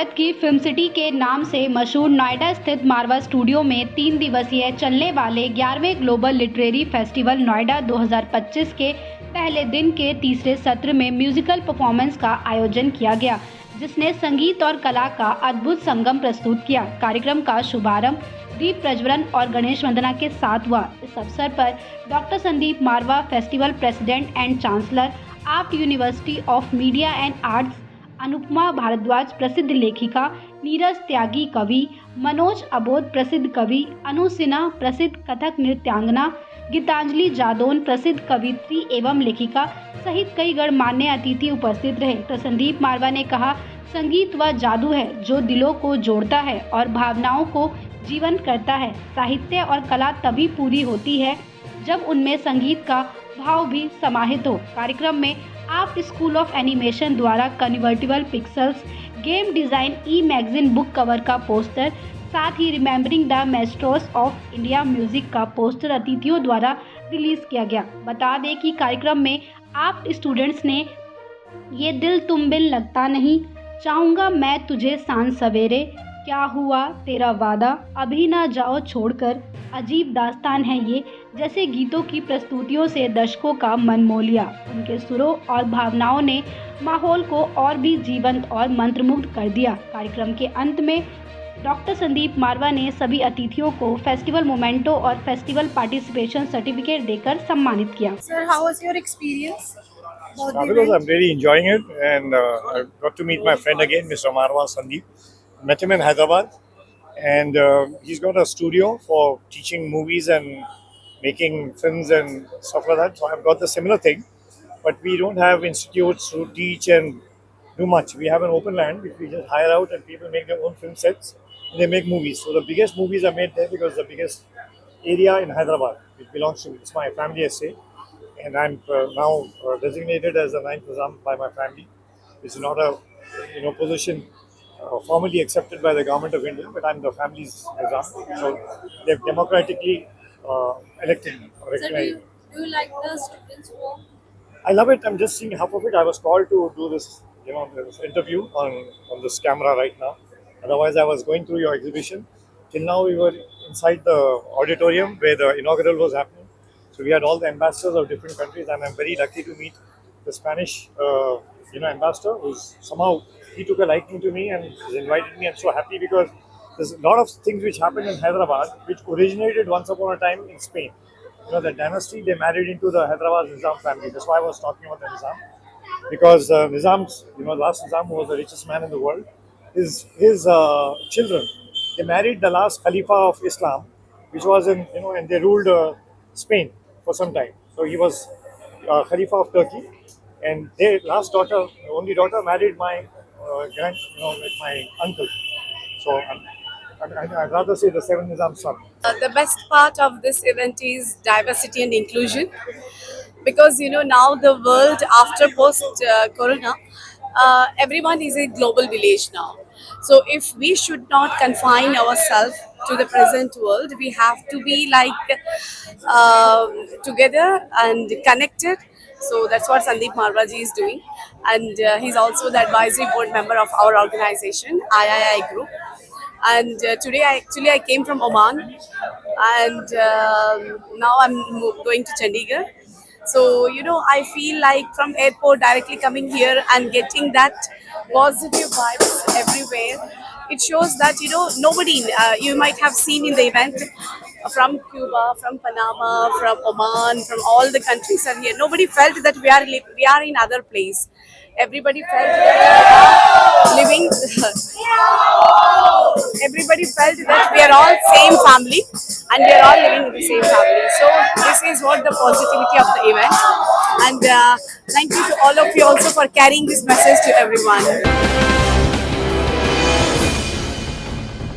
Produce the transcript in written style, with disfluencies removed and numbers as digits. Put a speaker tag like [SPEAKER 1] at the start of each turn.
[SPEAKER 1] भारत की film city के नाम से मशहूर नोएडा स्थित मारवा स्टूडियो में 3 दिवसीय चलने वाले 11वें ग्लोबल लिटरेरी फेस्टिवल नोएडा 2025 के पहले दिन के तीसरे सत्र में म्यूजिकल परफॉर्मेंस का आयोजन किया गया, जिसने संगीत और कला का अद्भुत संगम प्रस्तुत किया। कार्यक्रम का शुभारंभ दीप प्रज्वलन और गणेश वंदना के साथ हुआ। इस अवसर पर doctor Sandeep Marwah, festival president and chancellor, art university of media and arts, Anupama Bhardwaj प्रसिद्ध लेखिका, नीरज त्यागी कवि, मनोज अबोध प्रसिद्ध कवि, अनु सिन्हा प्रसिद्ध कथक नृत्यांगना, गीतांजलि जादौन प्रसिद्ध कवित्री एवं लेखिका सहित कई गणमान्य अतिथि उपस्थित रहे। तो संदीप मारवा ने कहा, संगीत वह जादू है जो दिलों को जोड़ता है और भावनाओं को जीवंत करता है। साहित्य और कला तभी पूरी होती है जब उनमें संगीत का भाव भी समाहित हो। कार्यक्रम में आर्ट स्कूल ऑफ एनिमेशन द्वारा convertible pixels, game design, e magazine book cover का पोस्टर, साथ ही remembering the maestros of India music का पोस्टर अतिथियों द्वारा रिलीज़ किया गया। बता दें कि कार्यक्रम में आर्ट स्टूडेंट्स ने ये दिल तुम बिन लगता नहीं, चाहूँगा मैं तुझे सांझ सवेरे, क्या हुआ तेरा वादा, अभी ना जाओ छोड़कर, अजीब दास्तान है ये जैसे गीतों की प्रस्तुतियों से दर्शकों का मन मोह लिया। उनके सुरों और भावनाओं ने माहौल को और भी जीवंत और मंत्रमुग्ध कर दिया। कार्यक्रम के अंत में डॉक्टर संदीप मारवा ने सभी अतिथियों को फेस्टिवल मोमेंटो और फेस्टिवल पार्टिसिपेशन सर्टिफिकेट देकर सम्मानित किया।
[SPEAKER 2] Sir, how was your experience?
[SPEAKER 3] Fabulous. I'm really enjoying it, and I got to meet my friend again, Mr. Marwa Sandeep. Met him in Hyderabad, and he's got a studio for teaching movies and making films and stuff like that. So I've got the similar thing, but we don't have institutes to teach and do much. We have an open land which we just hire out, and people make their own film sets and they make movies. So the biggest movies are made there because the biggest area in Hyderabad, it belongs to me. It's my family estate, and I'm now designated as the ninth Nizam by my family. It's not a position formally accepted by the government of India, but I'm the family's Nizam. So they've democratically elected me.
[SPEAKER 2] Sir, do you like the students' work?
[SPEAKER 3] I love it. I'm just seeing half of it. I was called to do this, this interview on this camera right now. Otherwise, I was going through your exhibition. Till now, we were inside the auditorium where the inaugural was happening. So we had all the ambassadors of different countries, and I'm very lucky to meet the Spanish, ambassador, who's somehow he took a liking to me and has invited me. I'm so happy because there's a lot of things which happened in Hyderabad, which originated once upon a time in Spain. The dynasty, they married into the Hyderabad Nizam family. That's why I was talking about the Nizam, because Nizam's, last Nizam, who was the richest man in the world, his children, they married the last Khalifa of Islam, which was in, and they ruled Spain for some time. So he was Khalifa of Turkey, and their last daughter, only daughter, married my my uncle. So I'd rather say the seventh Nizam's son.
[SPEAKER 2] The best part of this event is diversity and inclusion, because now the world after post Corona, everyone is a global village now. So if we should not confine ourselves to the present world, we have to be together and connected. So that's what Sandeep Marwa ji is doing, and he's also the advisory board member of our organization, III Group. And today I came from Oman, and now I'm going to Chandigarh. So I feel like from airport directly coming here and getting that positive vibes everywhere. It shows that nobody you might have seen in the event from Cuba, from Panama, from Oman, from all the countries are here. Nobody felt that we are in other place. Everybody felt that we are living. Everybody felt that we are all same family and we are all living in the same family. So this is what the positivity of the event. And thank you to all of you also for carrying this message to everyone.